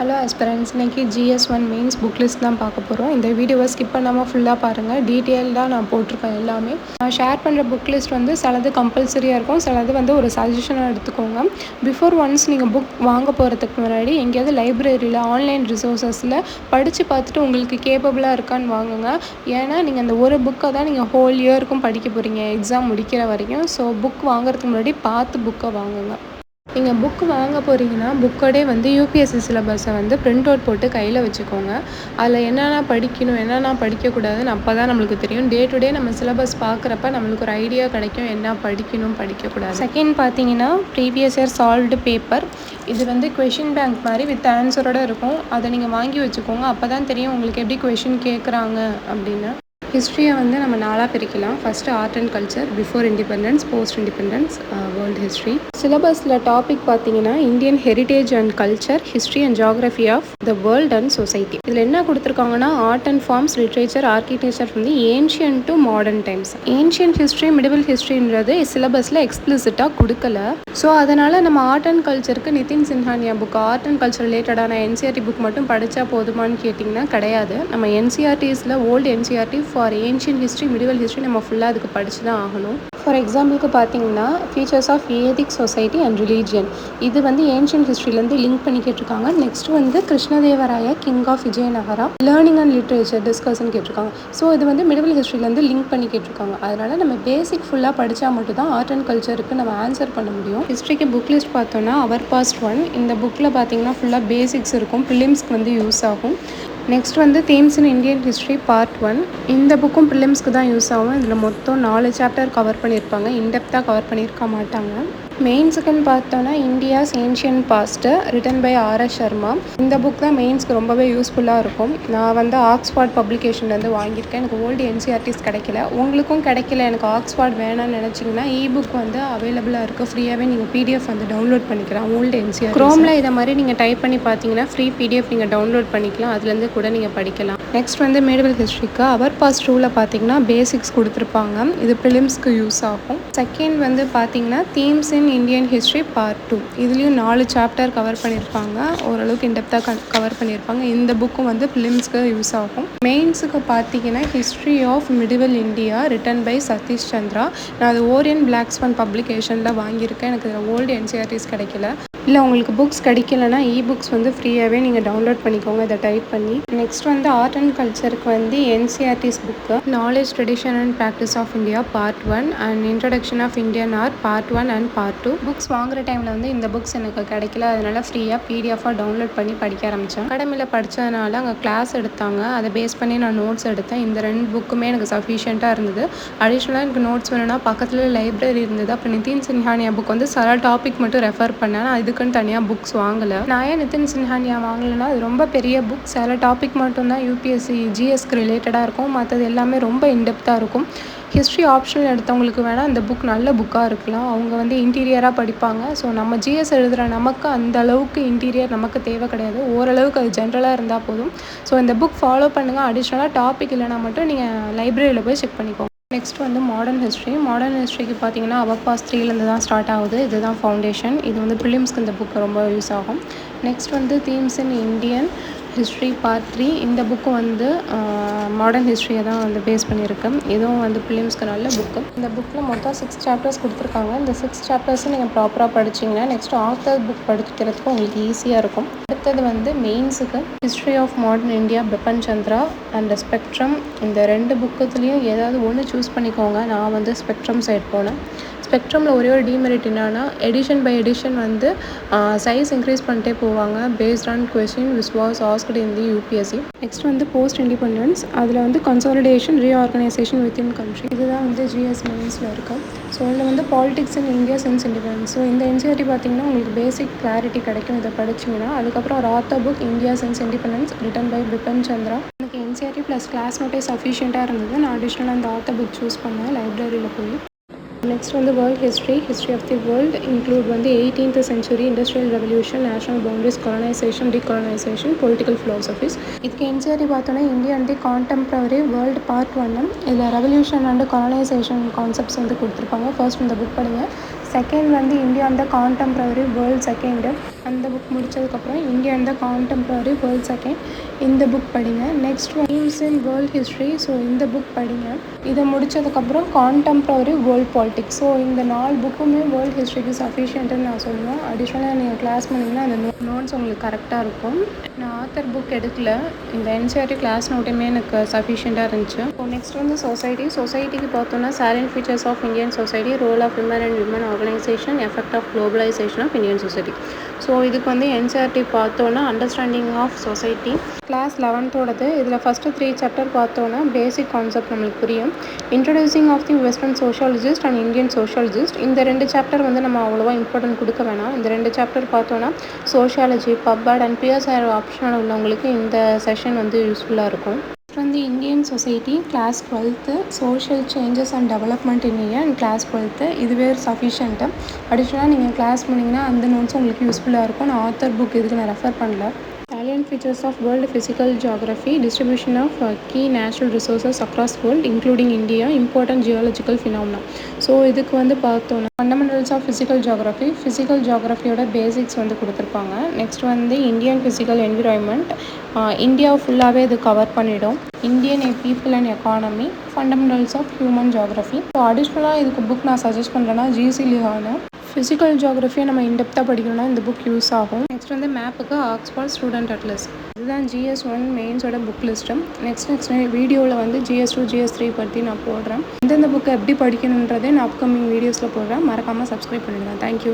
Hello aspirants, இன்றைக்கி GS1 mains book list தான் பார்க்க போகிறோம். இந்த வீடியோவை ஸ்கிப் பண்ணாமல் ஃபுல்லாக பாருங்கள். டீட்டெயில்டாக நான் போட்டிருக்கேன் எல்லாமே. நான் ஷேர் பண்ணுற புக் லிஸ்ட் வந்து சிலது கம்பல்சரியாக இருக்கும், சிலது வந்து ஒரு சஜஷனாக எடுத்துக்கோங்க. பிஃபோர் ஒன்ஸ் நீங்கள் புக் வாங்க போகிறதுக்கு முன்னாடி எங்கேயாவது லைப்ரரியில் ஆன்லைன் ரிசோர்ஸஸில் படித்து பார்த்துட்டு உங்களுக்கு கேப்பபிளாக இருக்கான்னு வாங்குங்க. ஏன்னா நீங்கள் அந்த ஒரு புக்கை தான் நீங்கள் ஹோல் இயருக்கும் படிக்க போகிறீங்க, எக்ஸாம் முடிக்கிற வரைக்கும். ஸோ புக் வாங்குறதுக்கு முன்னாடி பார்த்து புக்கை வாங்குங்க. நீங்கள் புக் வாங்க போகிறீங்கன்னா புக்கோடே வந்து யூபிஎஸ்சி சிலபஸை வந்து பிரிண்ட் அவுட் போட்டு கையில் வச்சுக்கோங்க. அதில் என்னென்ன படிக்கணும், என்னென்ன படிக்கக்கூடாதுன்னு அப்போ தான் நம்மளுக்கு தெரியும். டே டு டே நம்ம சிலபஸ் பார்க்குறப்ப நம்மளுக்கு ஒரு ஐடியா கிடைக்கும், என்ன படிக்கணும் படிக்கக்கூடாது. செகண்ட் பார்த்தீங்கன்னா ப்ரீவியஸ் இயர் சால்வ்டு பேப்பர். இது வந்து கொஷின் பேங்க் மாதிரி வித் ஆன்சரோடு இருக்கும். அதை நீங்கள் வாங்கி வச்சுக்கோங்க. அப்போ தான் தெரியும் உங்களுக்கு எப்படி கொஷின் கேட்குறாங்க அப்படின்னு. ஹிஸ்ட்ரியை வந்து நம்ம நாளாக பிரிக்கலாம். First art and culture, before independence, post independence, world history. சிலபஸில் டாபிக் பார்த்தீங்கன்னா Indian heritage and culture, history and geography of the world and society. இதில் என்ன கொடுத்துருக்காங்கன்னா art and forms, literature, architecture வந்து ancient to modern times. Ancient history, medieval ஹிஸ்ட்ரின்றது சிலபஸில் எக்ஸ்பிளிசிட்டாக கொடுக்கல. ஸோ அதனால் நம்ம ஆர்ட் அண்ட் கல்ச்சருக்கு Nitin Singhania book, art and culture ரிலேட்டடான என்சிஆர்டி புக் மட்டும் படித்தா போதுமானு கேட்டிங்கன்னா கிடையாது. நம்ம என்சிஆர்டிஸில் old NCERT for ancient history, medieval history நம்ம ஃபுல்லாக அதுக்கு படித்து தான் ஆகணும். ஃபார் எக்ஸாம்பிளுக்கு பார்த்தீங்கன்னா features of Vedic society and religion, இது வந்து ஏன்ஷியன் ஹிஸ்ட்ரியிலேருந்து லிங்க் பண்ணி கேட்டிருக்காங்க. நெக்ஸ்ட் வந்து Krishnadevaraya, king of Vijayanagara, learning and literature டிஸ்கஸ்ன்னு கேட்டிருக்காங்க. ஸோ இது வந்து மிடிவல் ஹிஸ்ட்ரியிலேருந்து லிங்க் பண்ணி கேட்டிருக்காங்க. அதனால் நம்ம பேசிக் ஃபுல்லாக படித்தா மட்டும் தான் ஆர்ட் அண்ட் கல்ச்சருக்கு நம்ம ஆன்சர் பண்ண முடியும். ஹிஸ்ட்ரிக்கு புக் லிஸ்ட் பார்த்தோன்னா அவர் பாஸ்ட் 1 இந்த புக்கில் பார்த்தீங்கன்னா ஃபுல்லாக பேசிக்ஸ் இருக்கும், ப்ரிலிம்ஸ்க்கு வந்து யூஸ் ஆகும். நெக்ஸ்ட் வந்து themes in Indian history part 1, இந்த புக்கும் ப்ரிலிம்ஸ்க்கு தான் யூஸ் ஆகும். இதில் மொத்தம் 4 சாப்டர் கவர் பண்ணியிருப்பாங்க, இன்டெப்த்தாக கவர் பண்ணியிருக்க மாட்டாங்க. மெயின்ஸுக்குன்னு பார்த்தோன்னா India's ancient past, written by RS Sharma. இந்த புக் தான் மெயின்ஸ்க்கு ரொம்பவே யூஸ்ஃபுல்லாக இருக்கும். நான் வந்து ஆக்ஸ்ஃபோர்ட் பப்ளிகேஷன்லேருந்து வாங்கியிருக்கேன். எனக்கு ஓல்டு என்சிஆர்டிஸ் கிடைக்கல, உங்களுக்கும் கிடைக்கல, எனக்கு ஆக்ஸ்ஃபோர்ட் வேணாம்னு நினச்சிங்கன்னா புக் வந்து அவைலபிளாக இருக்குது. ஃப்ரீயாகவே நீங்கள் PDF வந்து டவுன்லோட் பண்ணிக்கலாம். ஓல்டு என்சிஆர் க்ரோமில் இதை மாதிரி நீங்கள் டைப் பண்ணி பார்த்தீங்கன்னா ஃப்ரீ PDF நீங்கள் டவுன்லோட் பண்ணிக்கலாம். அதுலேருந்து கூட நீங்கள் படிக்கலாம். நெக்ஸ்ட் வந்து மிடிவல் ஹிஸ்ட்ரிக்கு அவர் பாஸ்ட் 2ல் பார்த்தீங்கன்னா பேசிக்ஸ் கொடுத்துருப்பாங்க. இது ப்ரிலிம்ஸ்க்கு யூஸ் ஆகும். செகண்ட் வந்து பார்த்தீங்கன்னா themes in Indian history part 2, இதுலேயும் 4 சாப்டர் கவர் பண்ணியிருப்பாங்க. ஓரளவுக்கு இன்டெப்த்தாக கவர் பண்ணியிருப்பாங்க. இந்த புக்கும் வந்து ப்ரிலிம்ஸ்க்கு யூஸ் ஆகும். மெயின்ஸுக்கு பார்த்தீங்கன்னா history of medieval India, written by Satish Chandra. நான் அது ஓரியன் பிளாக் ஸ்வான் பப்ளிகேஷனில் வாங்கியிருக்கேன். எனக்கு இதில் ஓல்டு என்சிஆர்டிஸ் கிடைக்கல. இல்லை உங்களுக்கு புக்ஸ் கிடைக்கலன்னா புக்ஸ் வந்து ஃப்ரீயாகவே நீங்கள் டவுன்லோட் பண்ணிக்கோங்க இதை டைப் பண்ணி. நெக்ஸ்ட் வந்து ஆர்ட் அண்ட் கல்ச்சருக்கு வந்து NCERT's book, knowledge tradition and practice of India part 1 and introduction of Indian art part 1 and part 2. Books வாங்குற டைமில் வந்து இந்த புக்ஸ் எனக்கு கிடைக்கல, அதனால் ஃப்ரீயாக PDF-ஆக டவுன்லோட் பண்ணி படிக்க ஆரம்பித்தேன். அகாடமியில் படித்ததுனால அங்கே கிளாஸ் எடுத்தாங்க, அதை பேஸ் பண்ணி நான் நோட்ஸ் எடுத்தேன். இந்த 2 புக்குமே எனக்கு சஃபிஷியண்ட்டாக இருந்தது. அடிஷ்னலாக எனக்கு நோட்ஸ் வேணும்னா பக்கத்தில் லைப்ரரி இருந்தது. அப்புறம் நிதின் சின்ஹானியா புக் வந்து சில டாபிக் மட்டும் ரெஃபர் பண்ணேன். இதுக்குன்னு தனியாக புக்ஸ் வாங்கலை. நான் ஏன் நிதின் சின்ஹானியா வாங்கலைன்னா அது ரொம்ப பெரிய புக், சில டாபிக் மட்டும்தான் UPSC GSக்கு ரிலேட்டடாக இருக்கும், மற்றது எல்லாமே ரொம்ப இன்டெப்த்தாக இருக்கும். ஹிஸ்ட்ரி ஆப்ஷனல் எடுத்தவங்களுக்கு வேணால் அந்த புக் நல்ல புக்காக இருக்கலாம். அவங்க வந்து இன்டீரியராக படிப்பாங்க. ஸோ நம்ம GS எழுதுகிற நமக்கு அந்த அளவுக்கு இன்டீரியர் நமக்கு தேவை கிடையாது, ஓரளவுக்கு அது ஜென்ரலாக இருந்தால் போதும். ஸோ இந்த புக் ஃபாலோ பண்ணுங்கள். அடிஷ்னலாக டாபிக் இல்லைனா மட்டும் நீங்கள் லைப்ரரியில் போய் செக் பண்ணிக்கோங்க. நெக்ஸ்ட் வந்து மாடர்ன் ஹிஸ்ட்ரி. மாடர்ன் ஹிஸ்ட்ரிக்கு பார்த்தீங்கன்னா அவர் பாஸ் 3லேருந்து தான் ஸ்டார்ட் ஆகுது. இதுதான் ஃபவுண்டேஷன். இது வந்து ப்ரிலிம்ஸ்க்கு இந்த புக் ரொம்ப யூஸ் ஆகும். நெக்ஸ்ட் வந்து themes in Indian history part 3, இந்த புக்கு வந்து மாடர்ன் ஹிஸ்ட்ரியை தான் வந்து பேஸ் பண்ணியிருக்கேன். இதுவும் வந்து ப்ரிலிம்ஸ்க்கு நல்ல புக்கு. இந்த புக்கில் மொத்தம் 6 சாப்டர்ஸ் கொடுத்துருக்காங்க. இந்த 6 சாப்டர்ஸும் நீங்கள் ப்ராப்பராக படிச்சிங்கன்னா நெக்ஸ்ட் ஆத்தர் புக் படிக்கிறதுக்கு உங்களுக்கு ஈஸியாக இருக்கும். அடுத்தது வந்து மெயின்ஸுக்கு history of modern India, Bipin Chandra and Spectrum. இந்த 2 புக்குத்துலேயும் ஏதாவது ஒன்று சூஸ் பண்ணிக்கோங்க. நான் வந்து ஸ்பெக்ட்ரம் சைட் போனேன். ஸ்பெக்ட்ரமில் ஒரே ஒரு டிமெரிட் என்னன்னா எடிஷன் பை எடிஷன் வந்து சைஸ் இன்க்ரீஸ் பண்ணிட்டே போவாங்க based on question which was asked in the UPSC. Next வந்து போஸ்ட் இண்டிபெண்டன்ஸ், அதில் வந்து கன்சாலிடேஷன், ரீஆர்கனைசேஷன் வித்தின் கண்ட்ரி, இதுதான் வந்து GS மெயின்ஸில் இருக்குது. ஸோ இதில் வந்து politics in India since independence. So இந்த என்சிஆர்டி பார்த்திங்கன்னா உங்களுக்கு பேசிக் கிளாரிட்டி கிடைக்கும் இதை படிச்சிங்கன்னா. அதுக்கப்புறம் ஒரு author book India since independence, written by Bipin Chandra. எனக்கு என்சிஆர்டி ப்ளஸ் கிளாஸ் நோட்டே சஃபிஷியண்ட்டாக இருந்தது. நான் அடிஷ்னலாக அந்த ஆத்தர் புக் சூஸ் பண்ணேன் லைப்ரரியில் போய். நெக்ஸ்ட் வந்து world history, history of the world include வந்து 18th century, industrial revolution, national boundaries, colonisation, decolonisation, political philosophies. இதுக்கு என்சிஆர்டி பார்த்தோன்னா India and the contemporary world part 1. இதில் ரெவல்யூஷன் அண்ட் கொலனைசேஷன் கான்செப்ட்ஸ் வந்து கொடுத்துருப்பாங்க. ஃபர்ஸ்ட் இந்த புக் படிங்க. Second வந்து India and the contemporary world second. அந்த புக் முடித்ததுக்கப்புறம் India and the contemporary world second இந்த புக் படிங்க. Next themes in world history, so இந்த புக் படிங்க. இதை முடித்ததுக்கப்புறம் கான்டெம்ப்ரரி வேர்ல்ட் பாலிட்டிக்ஸ், ஸோ இந்த 4 புக்குமே வேர்ல்ட் ஹிஸ்ட்ரிக்கு சஃபிஷியன்ட்டுன்னு நான் சொல்லுவேன். அடிஷ்னலாக நீங்கள் கிளாஸ் பண்ணிங்கன்னா அந்த நோட்ஸ் உங்களுக்கு கரெக்டாக இருக்கும். நான் ஆத்தர் புக் எடுக்கல, இந்த என்சிஆர்டி கிளாஸ் நோட்டுமே எனக்கு சஃபிஷியண்ட்டாக இருந்துச்சு. இப்போ நெக்ஸ்ட் வந்து சொசைட்டிக்கு பார்த்தோன்னா salient features of Indian society, role of women and women organization, effect of globalization of Indian society. So இதுக்கு வந்து என்சிஆர்டி பார்த்தோன்னா understanding of society class 11th இதில் ஃபஸ்ட்டு 3 சாப்டர் பார்த்தோன்னா பேசிக் கான்செப்ட் நம்மளுக்கு புரியும். Introducing of the western sociologist and Indian sociologist, இந்த 2 chapter வந்து நம்ம அவ்வளோவா இம்பார்ட்டன்ட் கொடுக்க வேணாம். இந்த 2 சாப்டர் பார்த்தோன்னா சோஷியாலஜி, பப்பர்ட் அண்ட் பிஎஸ்ஆர் ஆப்ஷனில் உள்ளவங்களுக்கு இந்த செஷன் வந்து யூஸ்ஃபுல்லாக இருக்கும். வந்து Indian society class 12th, social changes and development in India and class 12th, இதுவே சஃபிஷியன்ட்டு. அடிஷ்னலாக நீங்கள் கிளாஸ் பண்ணிங்கன்னா அந்த நோட்ஸும் உங்களுக்கு யூஸ்ஃபுல்லாக இருக்கும். நான் ஆத்தர் புக் இதுக்கு நான் ரெஃபர் பண்ணல. Salient features of world physical geography, distribution of key natural resources across world including India, important geological phenomena. So இதுக்கு வந்து பார்த்தோன்னா ஃபண்டமெண்டல்ஸ் ஆஃப் ஃபிசிக்கல் ஜியாகிரஃபியோட பேசிக்ஸ் வந்து கொடுத்துருப்பாங்க. நெக்ஸ்ட் வந்து இந்தியன் ஃபிசிக்கல் என்விரான்மெண்ட், இந்தியா ஃபுல்லாகவே இது கவர் பண்ணிடும். Indian people and economy, fundamentals of human geography. So அடிஷ்னலாக இதுக்கு புக் நான் சஜஸ்ட் பண்ணுறேன்னா ஜிசி லிஹானு. ஃபிசிக்கல் ஜியாகிரஃபியை நம்ம இன்டெப்த்தாக படிக்கணும்னா இந்த புக் யூஸ் ஆகும். நெக்ஸ்ட் வந்து மேப்புக்கு ஆக்ஸ்ஃபோர்ட் ஸ்டூடெண்ட் அட்லஸ், இதுதான் GS1 மெயின்ஸோட புக் லிஸ்ட்டு. நெக்ஸ்ட் வீடியோவில் வந்து GS2 GS3 பற்றி நான் போடுறேன். எந்தெந்த புக்கை எப்படி படிக்கணுன்றதே நான் அப்கமிங் வீடியோஸில் போடுறேன். மறக்காமல் சப்ஸ்கிரைப் பண்ணிடுங்க. தேங்க்யூ.